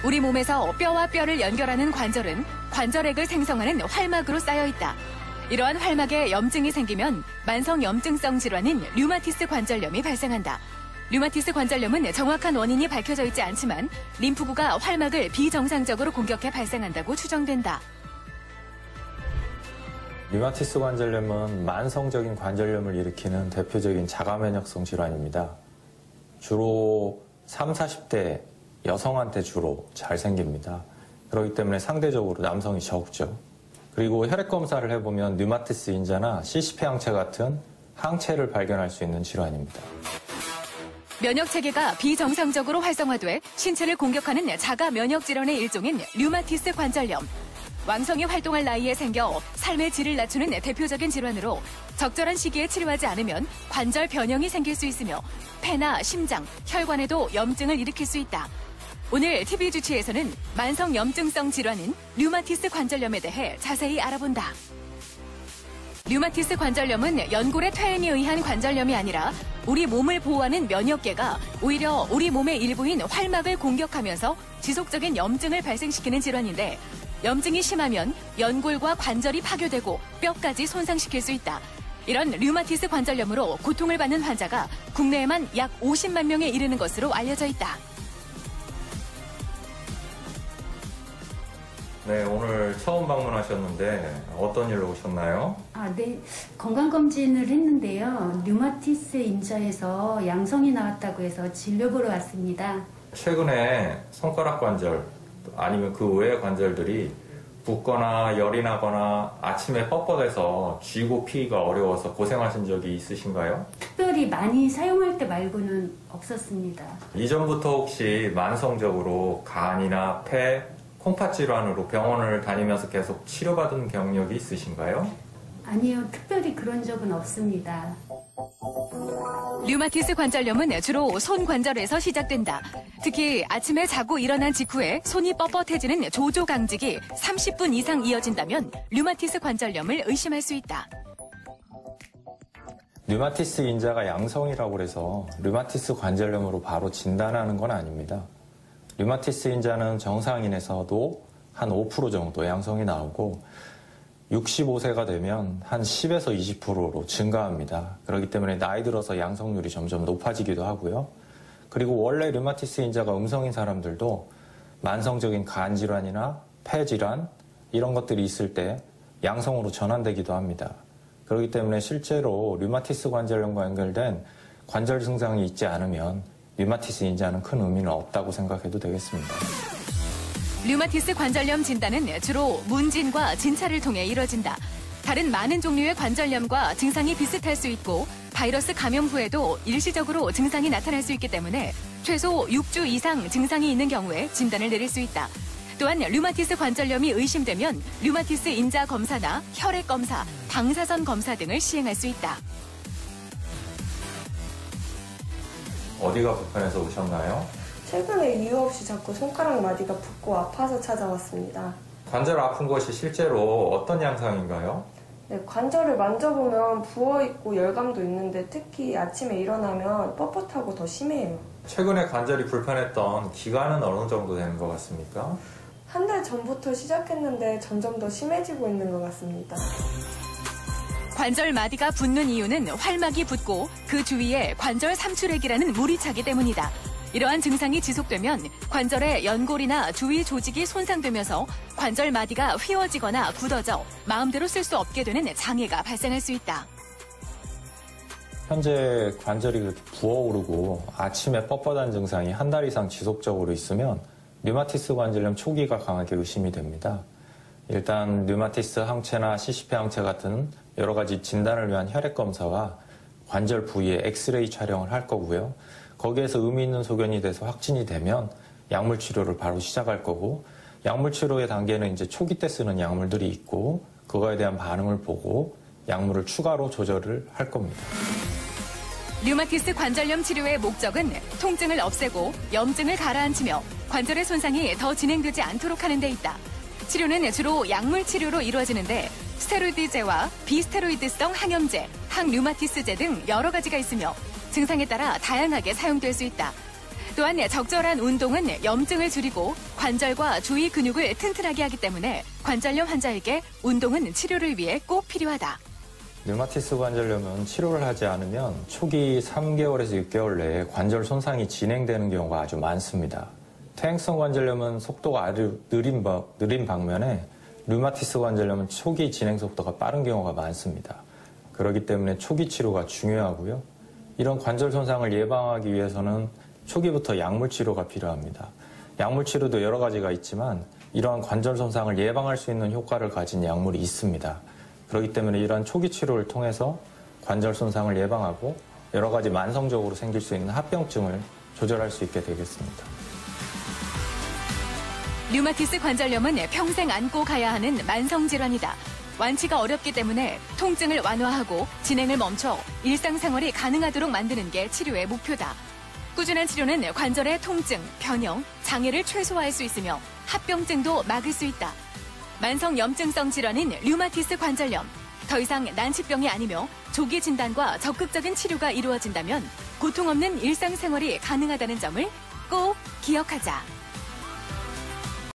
우리 몸에서 뼈와 뼈를 연결하는 관절은 관절액을 생성하는 활막으로 쌓여 있다. 이러한 활막에 염증이 생기면 만성 염증성 질환인 류마티스 관절염이 발생한다. 류마티스 관절염은 정확한 원인이 밝혀져 있지 않지만 림프구가 활막을 비정상적으로 공격해 발생한다고 추정된다. 류마티스 관절염은 만성적인 관절염을 일으키는 대표적인 자가면역성 질환입니다. 주로 30, 40대 여성한테 주로 잘 생깁니다. 그렇기 때문에 상대적으로 남성이 적죠. 그리고 혈액 검사를 해보면 류마티스 인자나 CCP 항체 같은 항체를 발견할 수 있는 질환입니다. 면역 체계가 비정상적으로 활성화돼 신체를 공격하는 자가 면역 질환의 일종인 류마티스 관절염. 왕성히 활동할 나이에 생겨 삶의 질을 낮추는 대표적인 질환으로 적절한 시기에 치료하지 않으면 관절 변형이 생길 수 있으며 폐나 심장, 혈관에도 염증을 일으킬 수 있다. 오늘 TV 주치에서는 만성 염증성 질환인 류마티스 관절염에 대해 자세히 알아본다. 류마티스 관절염은 연골의 퇴행에 의한 관절염이 아니라 우리 몸을 보호하는 면역계가 오히려 우리 몸의 일부인 활막을 공격하면서 지속적인 염증을 발생시키는 질환인데 염증이 심하면 연골과 관절이 파괴되고 뼈까지 손상시킬 수 있다. 이런 류마티스 관절염으로 고통을 받는 환자가 국내에만 약 50만 명에 이르는 것으로 알려져 있다. 네, 오늘 처음 방문하셨는데 어떤 일로 오셨나요? 네. 건강검진을 했는데요. 류마티스 인자에서 양성이 나왔다고 해서 진료 보러 왔습니다. 최근에 손가락 관절 아니면 그 외의 관절들이 붓거나 열이 나거나 아침에 뻣뻣해서 쥐고 피기가 어려워서 고생하신 적이 있으신가요? 특별히 많이 사용할 때 말고는 없었습니다. 이전부터 혹시 만성적으로 간이나 폐, 콩팥 질환으로 병원을 다니면서 계속 치료받은 경력이 있으신가요? 아니요. 특별히 그런 적은 없습니다. 류마티스 관절염은 주로 손 관절에서 시작된다. 특히 아침에 자고 일어난 직후에 손이 뻣뻣해지는 조조강직이 30분 이상 이어진다면 류마티스 관절염을 의심할 수 있다. 류마티스 인자가 양성이라고 해서 류마티스 관절염으로 바로 진단하는 건 아닙니다. 류마티스 인자는 정상인에서도 한 5% 정도 양성이 나오고 65세가 되면 한 10에서 20%로 증가합니다. 그렇기 때문에 나이 들어서 양성률이 점점 높아지기도 하고요. 그리고 원래 류마티스 인자가 음성인 사람들도 만성적인 간 질환이나 폐 질환 이런 것들이 있을 때 양성으로 전환되기도 합니다. 그렇기 때문에 실제로 류마티스 관절염과 연결된 관절 증상이 있지 않으면 류마티스 인자는 큰 의미는 없다고 생각해도 되겠습니다. 류마티스 관절염 진단은 주로 문진과 진찰을 통해 이뤄진다. 다른 많은 종류의 관절염과 증상이 비슷할 수 있고 바이러스 감염 후에도 일시적으로 증상이 나타날 수 있기 때문에 최소 6주 이상 증상이 있는 경우에 진단을 내릴 수 있다. 또한 류마티스 관절염이 의심되면 류마티스 인자 검사나 혈액 검사, 방사선 검사 등을 시행할 수 있다. 어디가 불편해서 오셨나요? 최근에 이유 없이 자꾸 손가락 마디가 붓고 아파서 찾아왔습니다. 관절 아픈 것이 실제로 어떤 양상인가요? 네, 관절을 만져보면 부어있고 열감도 있는데 특히 아침에 일어나면 뻣뻣하고 더 심해요. 최근에 관절이 불편했던 기간은 어느 정도 되는 것 같습니까? 한 달 전부터 시작했는데 점점 더 심해지고 있는 것 같습니다. 관절 마디가 붓는 이유는 활막이 붓고 그 주위에 관절 삼출액이라는 물이 차기 때문이다. 이러한 증상이 지속되면 관절의 연골이나 주위 조직이 손상되면서 관절 마디가 휘어지거나 굳어져 마음대로 쓸 수 없게 되는 장애가 발생할 수 있다. 현재 관절이 그렇게 부어오르고 아침에 뻣뻣한 증상이 한 달 이상 지속적으로 있으면 류마티스 관절염 초기가 강하게 의심이 됩니다. 일단 류마티스 항체나 CCP 항체 같은 여러 가지 진단을 위한 혈액 검사와 관절 부위의 엑스레이 촬영을 할 거고요. 거기에서 의미 있는 소견이 돼서 확진이 되면 약물 치료를 바로 시작할 거고 약물 치료의 단계는 이제 초기 때 쓰는 약물들이 있고 그거에 대한 반응을 보고 약물을 추가로 조절을 할 겁니다. 류마티스 관절염 치료의 목적은 통증을 없애고 염증을 가라앉히며 관절의 손상이 더 진행되지 않도록 하는 데 있다. 치료는 주로 약물 치료로 이루어지는데 스테로이드제와 비스테로이드성 항염제, 항류마티스제 등 여러 가지가 있으며 증상에 따라 다양하게 사용될 수 있다. 또한 적절한 운동은 염증을 줄이고 관절과 주위 근육을 튼튼하게 하기 때문에 관절염 환자에게 운동은 치료를 위해 꼭 필요하다. 류마티스 관절염은 치료를 하지 않으면 초기 3개월에서 6개월 내에 관절 손상이 진행되는 경우가 아주 많습니다. 퇴행성 관절염은 속도가 아주 느린 반면에 류마티스 관절염은 초기 진행 속도가 빠른 경우가 많습니다. 그렇기 때문에 초기 치료가 중요하고요. 이런 관절 손상을 예방하기 위해서는 초기부터 약물 치료가 필요합니다. 약물 치료도 여러 가지가 있지만 이러한 관절 손상을 예방할 수 있는 효과를 가진 약물이 있습니다. 그렇기 때문에 이러한 초기 치료를 통해서 관절 손상을 예방하고 여러 가지 만성적으로 생길 수 있는 합병증을 조절할 수 있게 되겠습니다. 류마티스 관절염은 평생 안고 가야 하는 만성질환이다. 완치가 어렵기 때문에 통증을 완화하고 진행을 멈춰 일상생활이 가능하도록 만드는 게 치료의 목표다. 꾸준한 치료는 관절의 통증, 변형, 장애를 최소화할 수 있으며 합병증도 막을 수 있다. 만성염증성 질환인 류마티스 관절염. 더 이상 난치병이 아니며 조기 진단과 적극적인 치료가 이루어진다면 고통 없는 일상생활이 가능하다는 점을 꼭 기억하자.